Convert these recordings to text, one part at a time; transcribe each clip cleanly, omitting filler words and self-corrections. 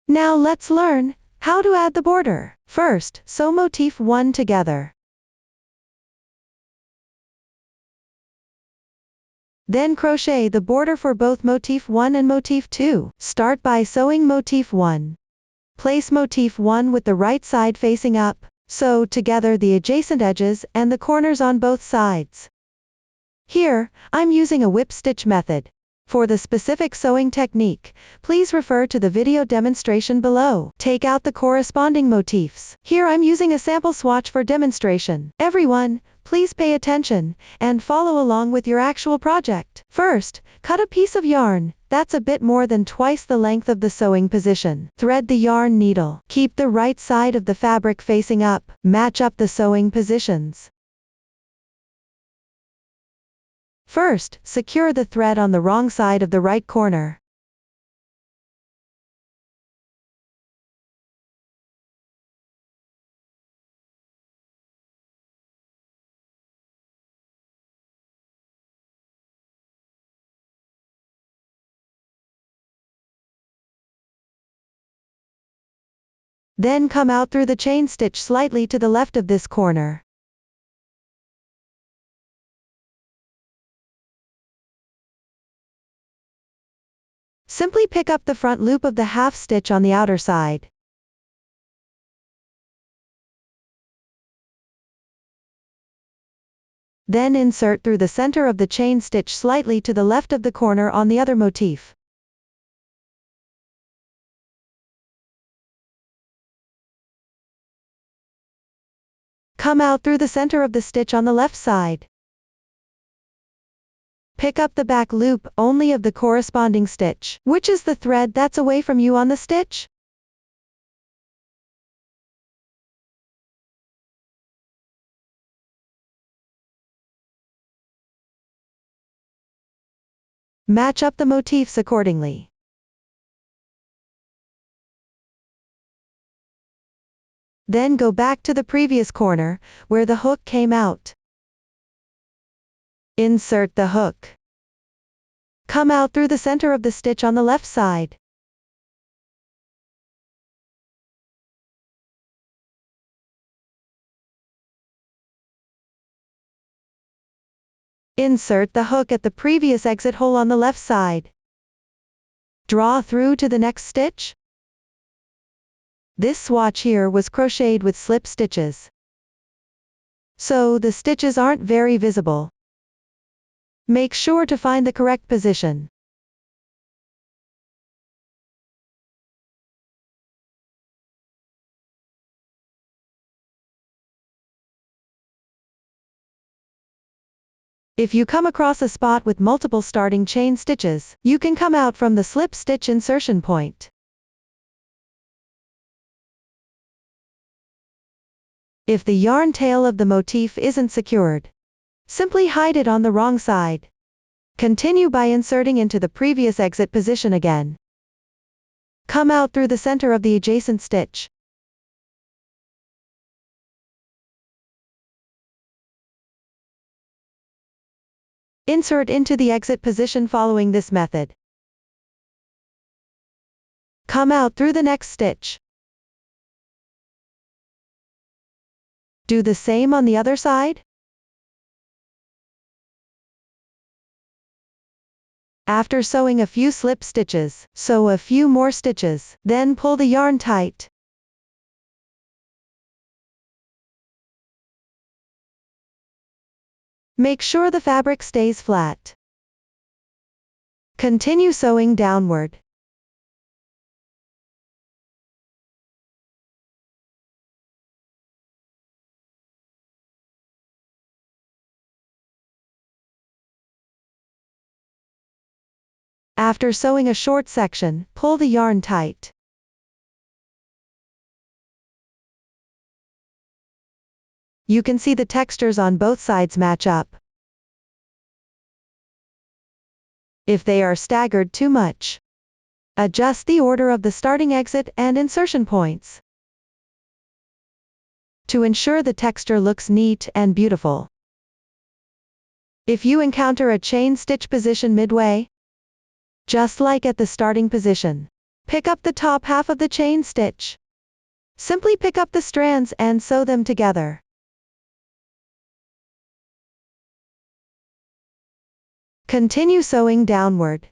Now let's learn how to add the border. First, sew motif 1 together. Then crochet the border for both motif 1 and motif 2. Start by sewing motif 1. Place motif 1 with the right side facing up. Sew together the adjacent edges and the corners on both sides. Here, I'm using a whip stitch method. For the specific sewing technique, please refer to the video demonstration below. Take out the corresponding motifs. Here I'm using a sample swatch for demonstration. Everyone, please pay attention and follow along with your actual project. First, cut a piece of yarn that's a bit more than twice the length of the sewing position. Thread the yarn needle. Keep the right side of the fabric facing up. Match up the sewing positions. First, secure the thread on the wrong side of the right corner. Then come out through the chain stitch slightly to the left of this corner. Simply pick up the front loop of the half stitch on the outer side. Then insert through the center of the chain stitch slightly to the left of the corner on the other motif. Come out through the center of the stitch on the left side. Pick up the back loop only of the corresponding stitch. Which is the thread that's away from you on the stitch? Match up the motifs accordingly. Then go back to the previous corner, where the hook came out. Insert the hook. Come out through the center of the stitch on the left side. Insert the hook at the previous exit hole on the left side. Draw through to the next stitch. This swatch here was crocheted with slip stitches, so the stitches aren't very visible. Make sure to find the correct position. If you come across a spot with multiple starting chain stitches, you can come out from the slip stitch insertion point. If the yarn tail of the motif isn't secured, simply hide it on the wrong side. Continue by inserting into the previous exit position again. Come out through the center of the adjacent stitch. Insert into the exit position following this method. Come out through the next stitch. Do the same on the other side. After sewing a few slip stitches, sew a few more stitches, then pull the yarn tight. Make sure the fabric stays flat. Continue sewing downward. After sewing a short section, pull the yarn tight. You can see the textures on both sides match up. If they are staggered too much, adjust the order of the starting exit and insertion points to ensure the texture looks neat and beautiful. If you encounter a chain stitch position midway, just like at the starting position, Pick up the top half of the chain stitch. Simply pick up the strands and sew them together. Continue sewing downward.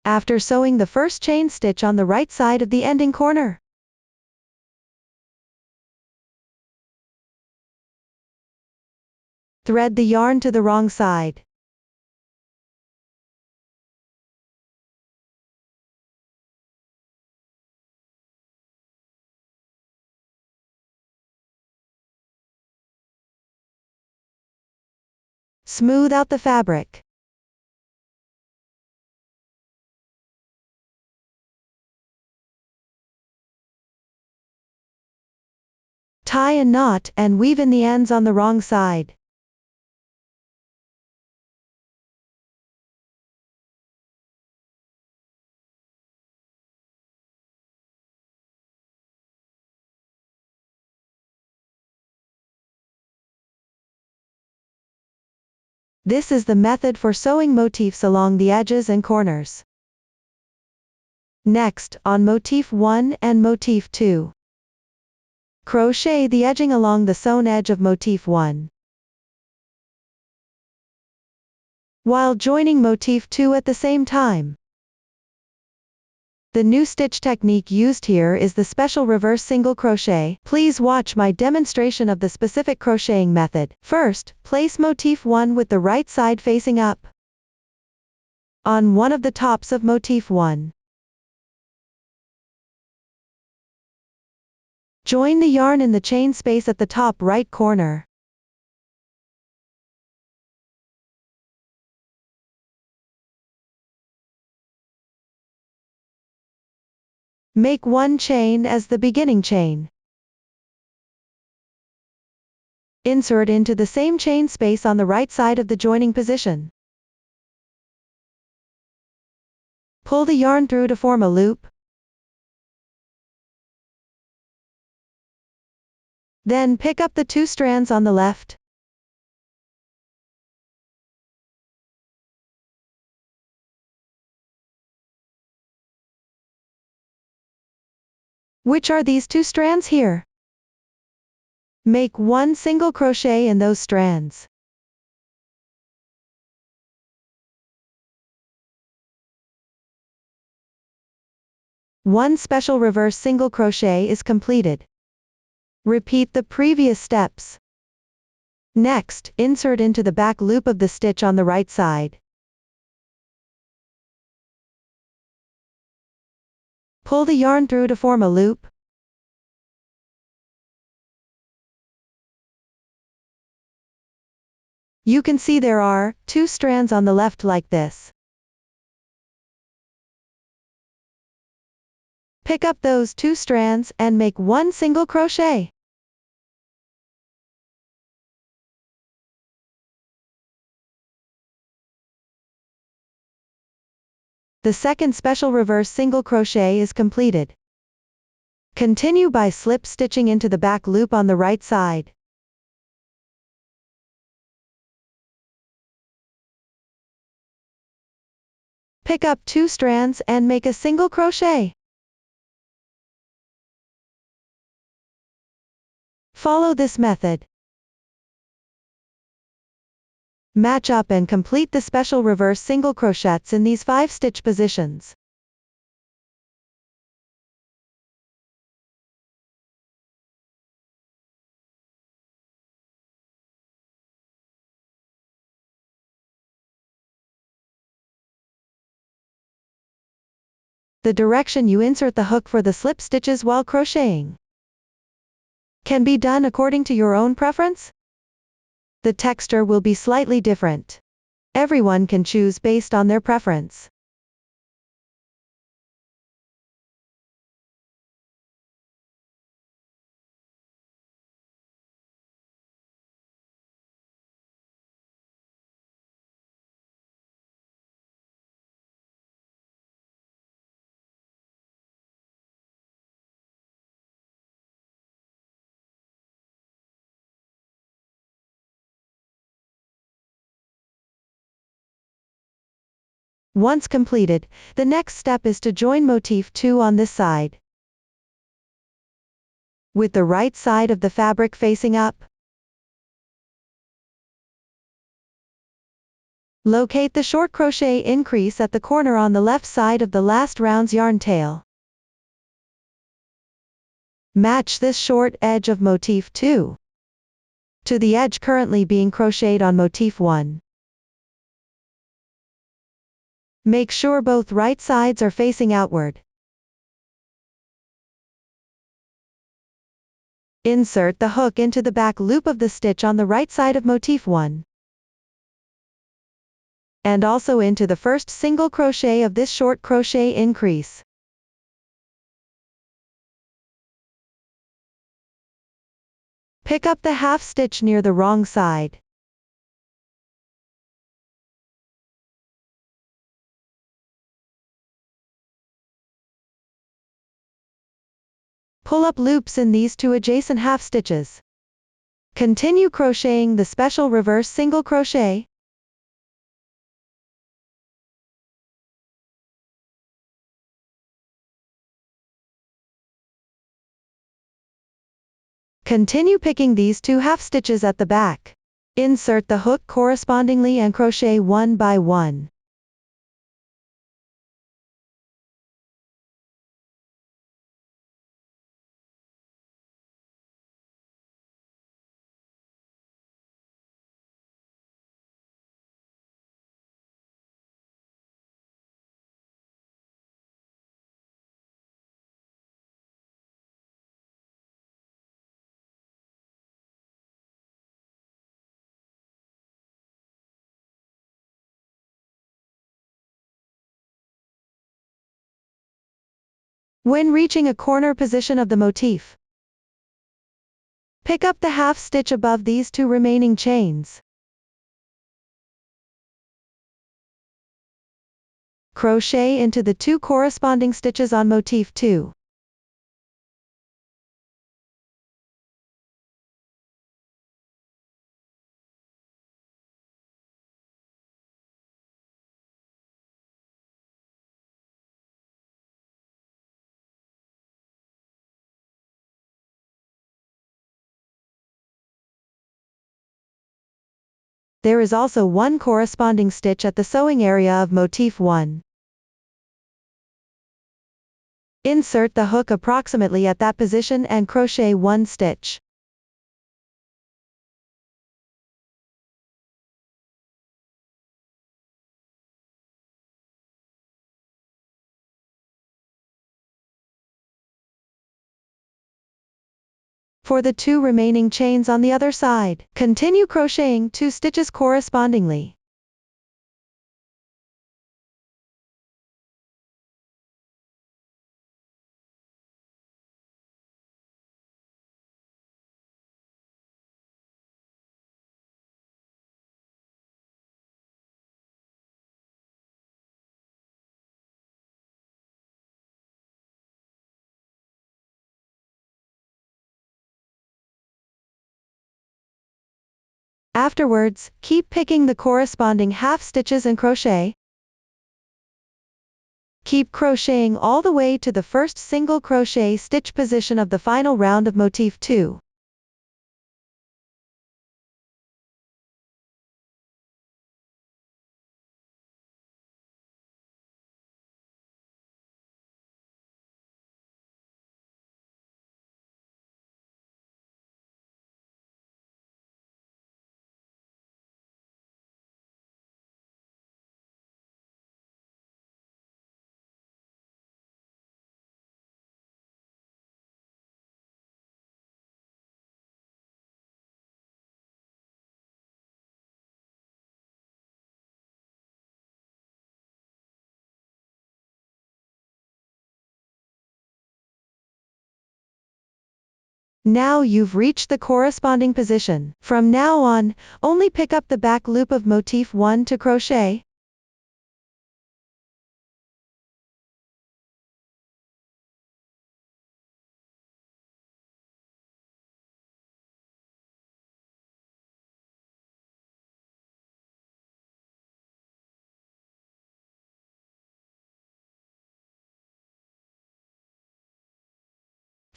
After sewing the first chain stitch on the right side of the ending corner, thread the yarn to the wrong side. Smooth out the fabric. Tie a knot and weave in the ends on the wrong side. This is the method for sewing motifs along the edges and corners. Next, on motif 1 and motif 2. Crochet the edging along the sewn edge of motif 1, while joining motif 2 at the same time. The new stitch technique used here is the special reverse single crochet. Please watch my demonstration of the specific crocheting method. First, place motif 1 with the right side facing up on one of the tops of motif 1. Join the yarn in the chain space at the top right corner. Make one chain as the beginning chain. Insert into the same chain space on the right side of the joining position. Pull the yarn through to form a loop. Then pick up the 2 strands on the left. Which are these 2 strands here? Make one single crochet in those strands. One special reverse single crochet is completed. Repeat the previous steps. Next, insert into the back loop of the stitch on the right side. Pull the yarn through to form a loop. You can see there are 2 strands on the left like this. Pick up those 2 strands and make one single crochet. The second special reverse single crochet is completed. Continue by slip stitching into the back loop on the right side. Pick up 2 strands and make a single crochet. Follow this method. Match up and complete the special reverse single crochets in these 5 stitch positions. The direction you insert the hook for the slip stitches while crocheting can be done according to your own preference. The texture will be slightly different. Everyone can choose based on their preference. Once completed, the next step is to join motif 2 on this side. With the right side of the fabric facing up, locate the short crochet increase at the corner on the left side of the last round's yarn tail. Match this short edge of motif 2 to the edge currently being crocheted on motif 1. Make sure both right sides are facing outward. Insert the hook into the back loop of the stitch on the right side of motif 1. And also into the first single crochet of this short crochet increase. Pick up the half stitch near the wrong side. Pull up loops in these two adjacent half stitches. Continue crocheting the special reverse single crochet. Continue picking these two half stitches at the back. Insert the hook correspondingly and crochet one by one. When reaching a corner position of the motif, pick up the half stitch above these two remaining chains. Crochet into the two corresponding stitches on motif 2. There is also one corresponding stitch at the sewing area of motif 1. Insert the hook approximately at that position and crochet one stitch. For the two remaining chains on the other side, continue crocheting 2 stitches correspondingly. Afterwards, keep picking the corresponding half stitches and crochet. Keep crocheting all the way to the first single crochet stitch position of the final round of motif 2. Now you've reached the corresponding position. From now on, only pick up the back loop of motif 1 to crochet.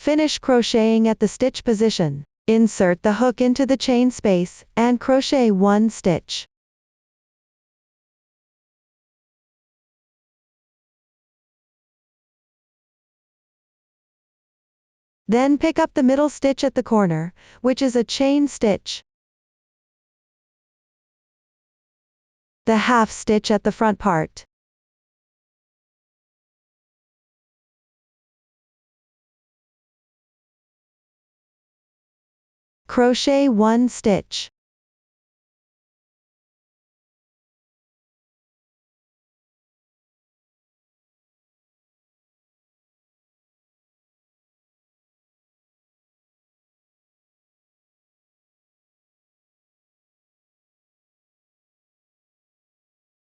Finish crocheting at the stitch position. Insert the hook into the chain space, and crochet 1 stitch. Then pick up the middle stitch at the corner, which is a chain stitch. The half stitch at the front part. Crochet 1 stitch.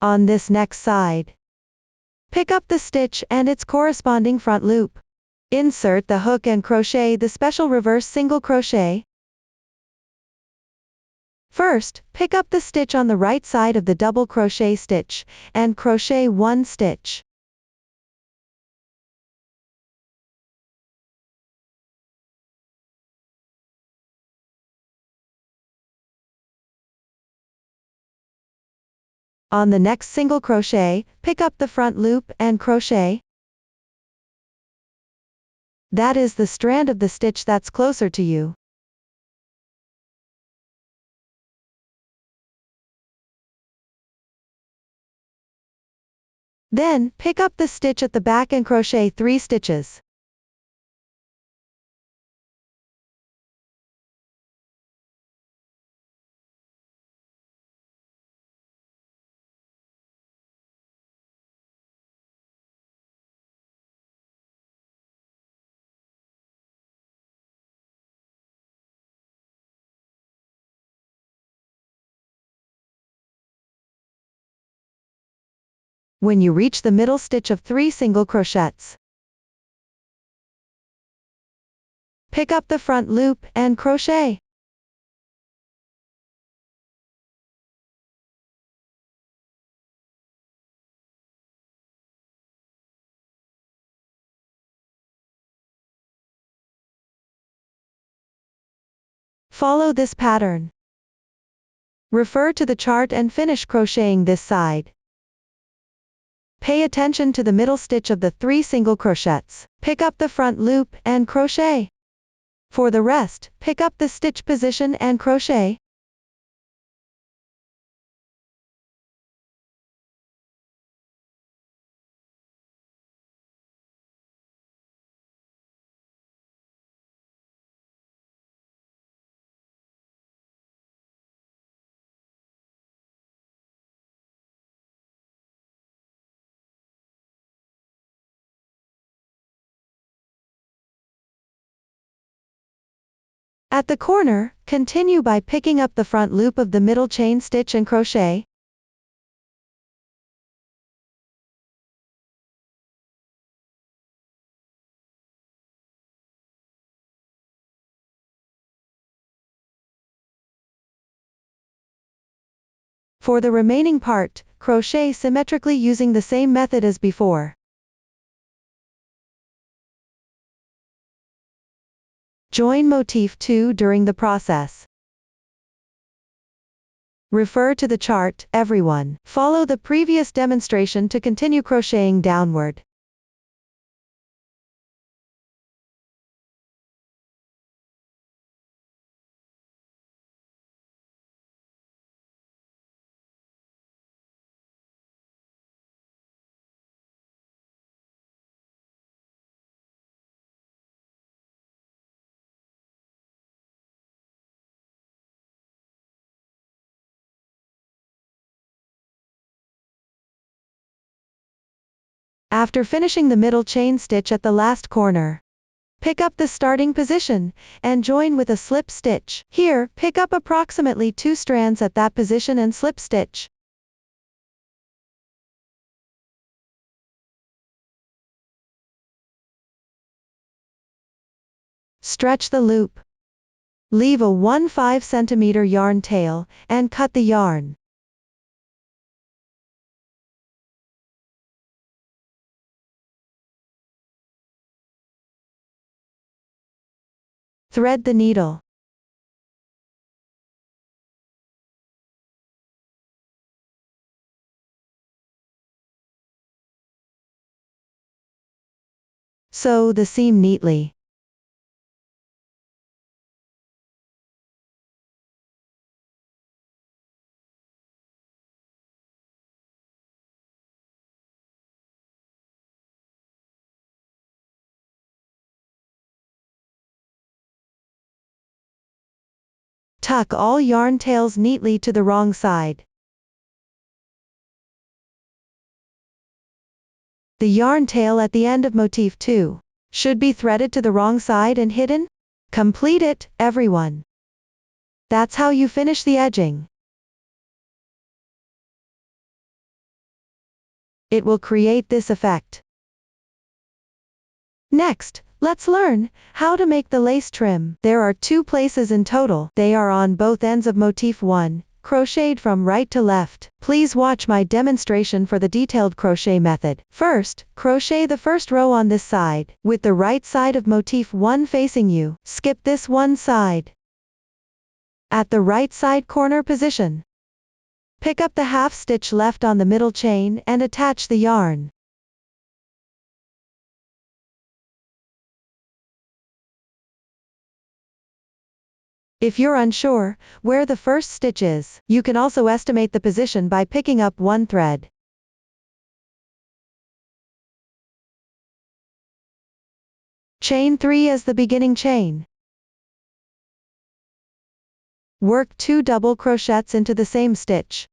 On this next side, pick up the stitch and its corresponding front loop. Insert the hook and crochet the special reverse single crochet. First, pick up the stitch on the right side of the double crochet stitch, and crochet 1 stitch. On the next single crochet, pick up the front loop and crochet. That is the strand of the stitch that's closer to you. Then, pick up the stitch at the back and crochet 3 stitches. When you reach the middle stitch of 3 single crochets, pick up the front loop and crochet. Follow this pattern. Refer to the chart and finish crocheting this side. Pay attention to the middle stitch of the 3 single crochets. Pick up the front loop and crochet. For the rest, pick up the stitch position and crochet. At the corner, continue by picking up the front loop of the middle chain stitch and crochet. For the remaining part, crochet symmetrically using the same method as before. Join motif 2 during the process. Refer to the chart, everyone. Follow the previous demonstration to continue crocheting downward. After finishing the middle chain stitch at the last corner, pick up the starting position, and join with a slip stitch. Here, pick up approximately 2 strands at that position and slip stitch. Stretch the loop. Leave a 1/5 cm yarn tail, and cut the yarn. Thread the needle. Sew the seam neatly. Tuck all yarn tails neatly to the wrong side. The yarn tail at the end of motif 2 should be threaded to the wrong side and hidden. Complete it, everyone. That's how you finish the edging. It will create this effect. Next, let's learn how to make the lace trim. There are 2 places in total. They are on both ends of motif 1, crocheted from right to left. Please watch my demonstration for the detailed crochet method. First, crochet the first row on this side, with the right side of motif 1 facing you. Skip this one side. At the right side corner position, pick up the half stitch left on the middle chain and attach the yarn. If you're unsure where the first stitch is, you can also estimate the position by picking up one thread. Chain 3 as the beginning chain. Work 2 double crochets into the same stitch.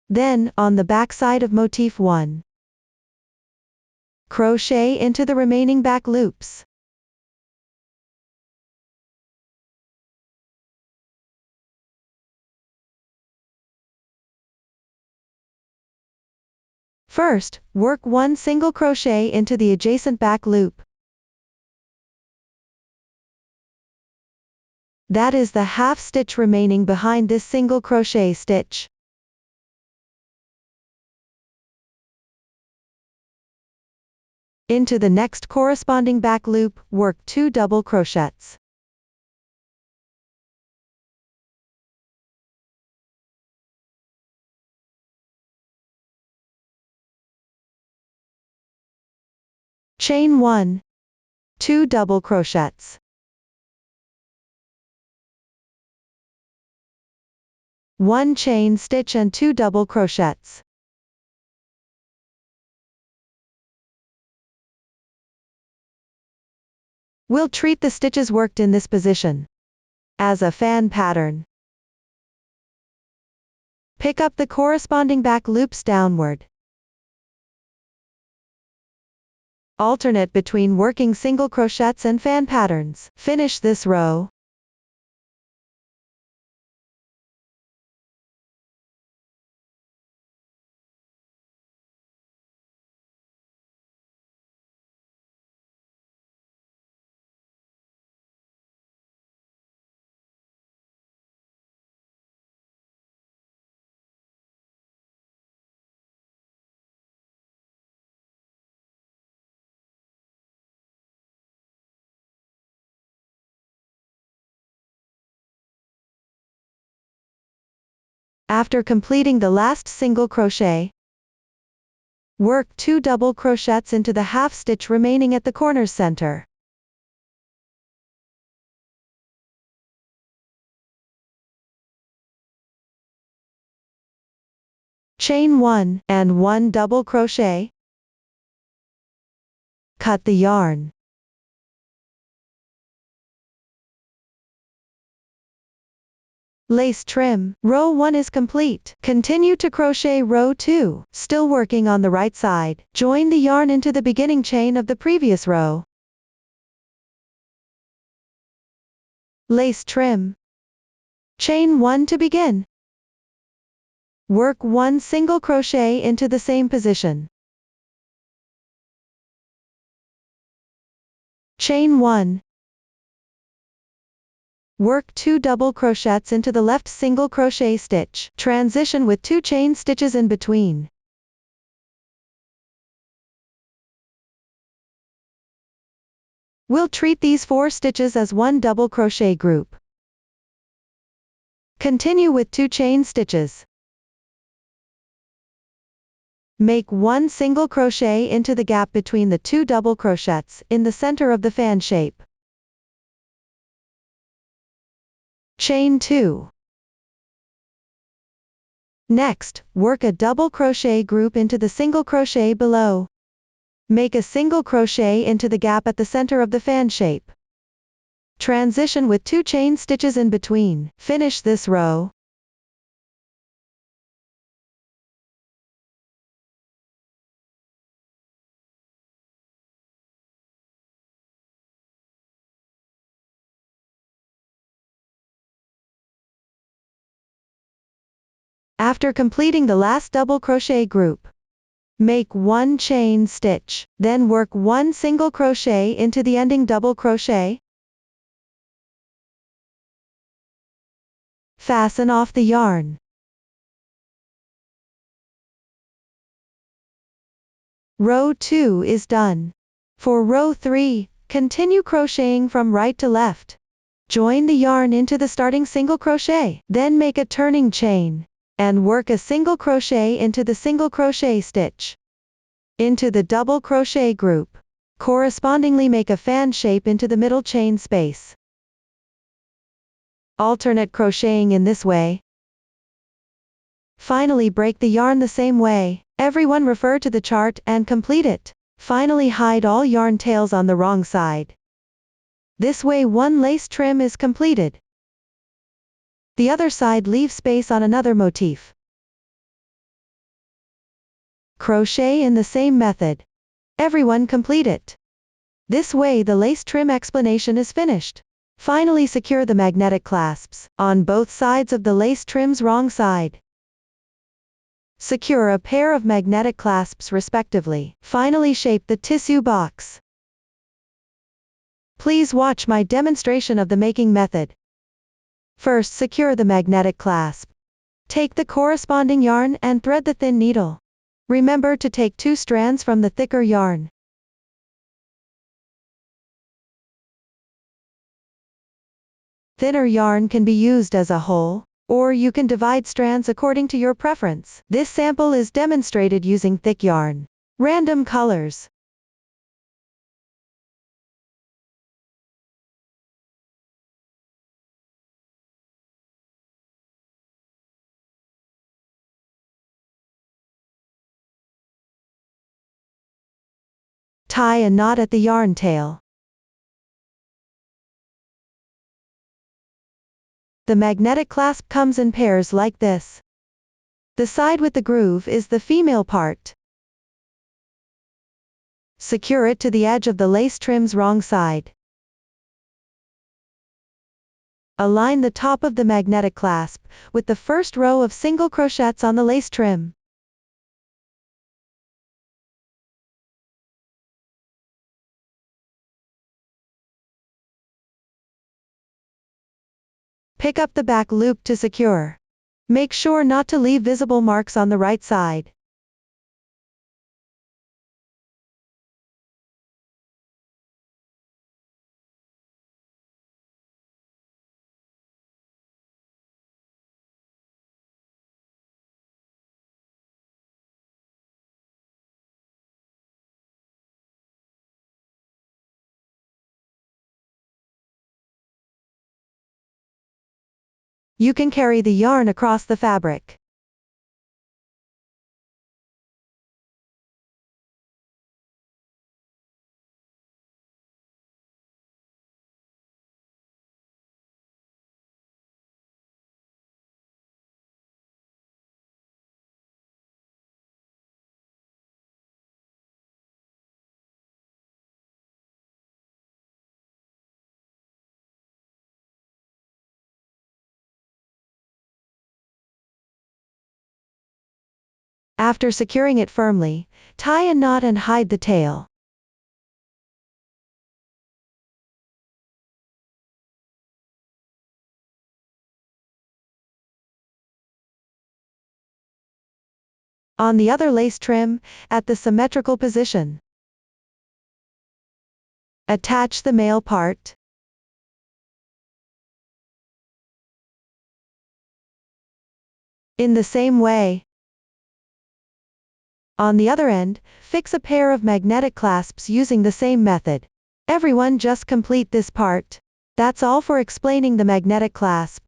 Then, on the back side of motif 1, crochet into the remaining back loops. First, work 1 single crochet into the adjacent back loop. That is the half stitch remaining behind this single crochet stitch. Into the next corresponding back loop, work 2 double crochets. Chain 1, 2 double crochets. 1 chain stitch and 2 double crochets. We'll treat the stitches worked in this position as a fan pattern. Pick up the corresponding back loops downward. Alternate between working single crochets and fan patterns. Finish this row. After completing the last single crochet, work 2 double crochets into the half stitch remaining at the corner's center. Chain 1 and 1 double crochet. Cut the yarn. Lace trim. Row 1 is complete. Continue to crochet row 2. Still working on the right side. Join the yarn into the beginning chain of the previous row. Lace trim. Chain 1 to begin. Work 1 single crochet into the same position. Chain 1. Work 2 double crochets into the left single crochet stitch. Transition with 2 chain stitches in between. We'll treat these 4 stitches as one double crochet group. Continue with 2 chain stitches. Make 1 single crochet into the gap between the 2 double crochets in the center of the fan shape. Chain 2. Next, work a double crochet group into the single crochet below. Make a single crochet into the gap at the center of the fan shape. Transition with 2 chain stitches in between. Finish this row. After completing the last double crochet group, make 1 chain stitch, then work 1 single crochet into the ending double crochet. Fasten off the yarn. Row 2 is done. For row 3, continue crocheting from right to left. Join the yarn into the starting single crochet, then make a turning chain, and work a single crochet into the single crochet stitch. Into the double crochet group. Correspondingly make a fan shape into the middle chain space. Alternate crocheting in this way. Finally break the yarn the same way. Everyone refer to the chart and complete it. Finally hide all yarn tails on the wrong side. This way one lace trim is completed. The other side leave space on another motif. Crochet in the same method. Everyone complete it. This way the lace trim explanation is finished. Finally secure the magnetic clasps on both sides of the lace trim's wrong side. Secure a pair of magnetic clasps respectively. Finally shape the tissue box. Please watch my demonstration of the making method. First secure the magnetic clasp. Take the corresponding yarn and thread the thin needle. Remember to take 2 strands from the thicker yarn. Thinner yarn can be used as a whole, or you can divide strands according to your preference. This sample is demonstrated using thick yarn. Random colors. Tie a knot at the yarn tail. The magnetic clasp comes in pairs like this. The side with the groove is the female part. Secure it to the edge of the lace trim's wrong side. Align the top of the magnetic clasp with the first row of single crochets on the lace trim. Pick up the back loop to secure. Make sure not to leave visible marks on the right side. You can carry the yarn across the fabric. After securing it firmly, tie a knot and hide the tail. On the other lace trim, at the symmetrical position. Attach the male part. In the same way. On the other end, fix a pair of magnetic clasps using the same method. Everyone just complete this part. That's all for explaining the magnetic clasp.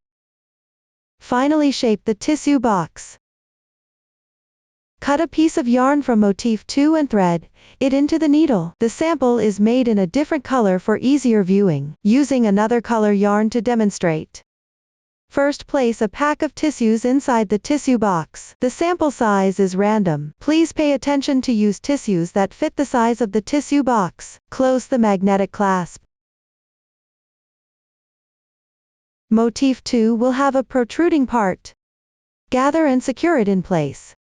Finally shape the tissue box. Cut a piece of yarn from motif 2 and thread it into the needle. The sample is made in a different color for easier viewing, using another color yarn to demonstrate. First, place a pack of tissues inside the tissue box. The sample size is random. Please pay attention to use tissues that fit the size of the tissue box. Close the magnetic clasp. Motif 2 will have a protruding part. Gather and secure it in place.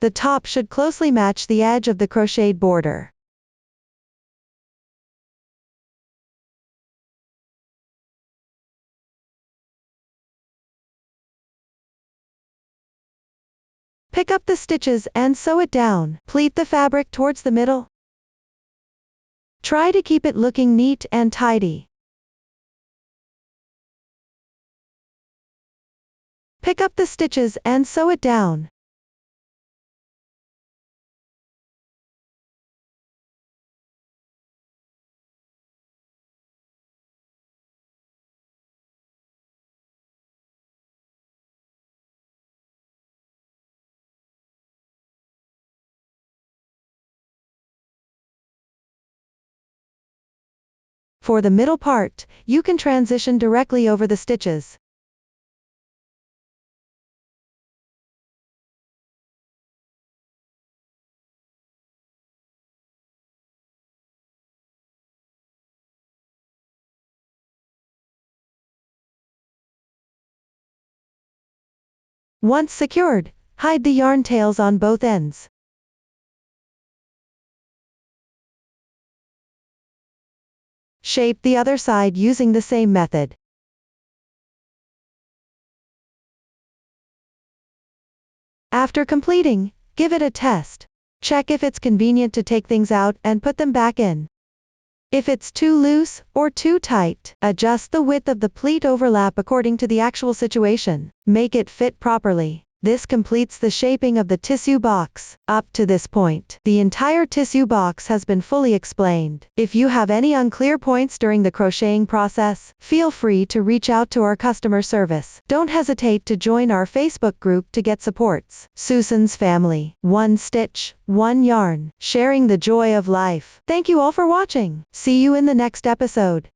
The top should closely match the edge of the crocheted border. Pick up the stitches and sew it down. Pleat the fabric towards the middle. Try to keep it looking neat and tidy. Pick up the stitches and sew it down. For the middle part, you can transition directly over the stitches. Once secured, hide the yarn tails on both ends. Shape the other side using the same method. After completing, give it a test. Check if it's convenient to take things out and put them back in. If it's too loose or too tight, adjust the width of the pleat overlap according to the actual situation. Make it fit properly. This completes the shaping of the tissue box. Up to this point, the entire tissue box has been fully explained. If you have any unclear points during the crocheting process, feel free to reach out to our customer service. Don't hesitate to join our Facebook group to get supports. Susan's Family. One stitch, one yarn. Sharing the joy of life. Thank you all for watching. See you in the next episode.